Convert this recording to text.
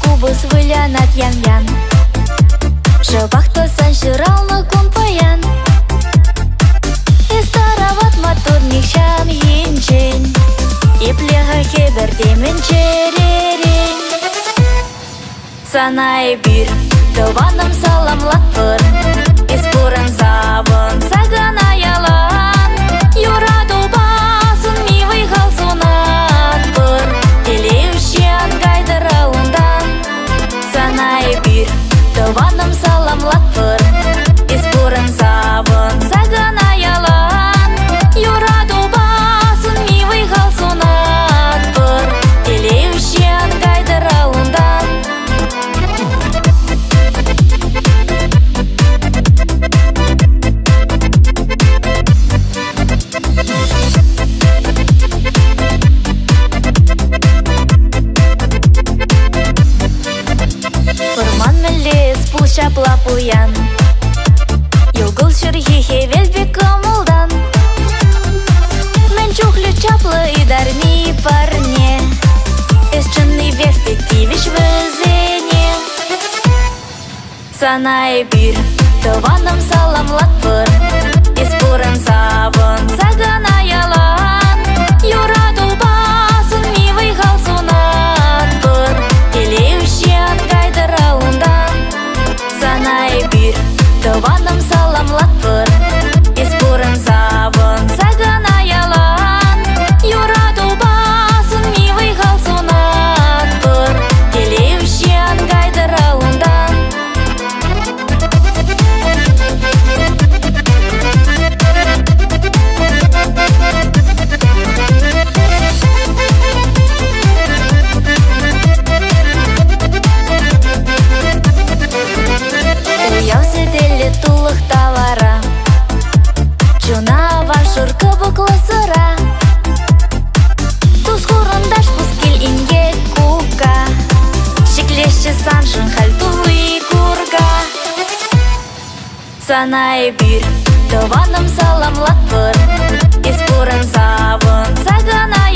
кубус вылянат ян-ян. Шыбақтасан шыралны күн паян. Истарават матурник шам енчен. Иплеға хебір демен черерен. Санай бир, тылваным саламлатпыр. Испурын завын сагана ялан. Юраду басын мивый халсунатпыр. Телеушен гайдыра ундан. Санай бир, тылваным саламлатпыр. Испурын завын сагана ялан. Юраду басын мивый халсунатпыр. Телеушен гайдыра ундан. Пырман мілес пул шапла пуян. Югыл шырхихе велбек кымылдан. Мен чухлю чаплы идарни парне. Эсчынный перспективиш візене. Санай бир, тылваным саламлатпыр. Испурын савын сагана ялан. Юраду басын мивый халсунатпыр. Телеушен гайдыра ундан. Санай бир, тылваным саламлатпыр. Испурын савын сагана ялан. Юраду басын мивый халсунатпыр. Телеушен гайдыра ундан. Уявсы делі тулық тавара. Чуна вашур кыбыклы сыра. Туз хурындаш пускел инге кука. Шеклешчі саншын хал тулы курга. Санай бир, тылваным саламлатпыр. Испурын савын сагана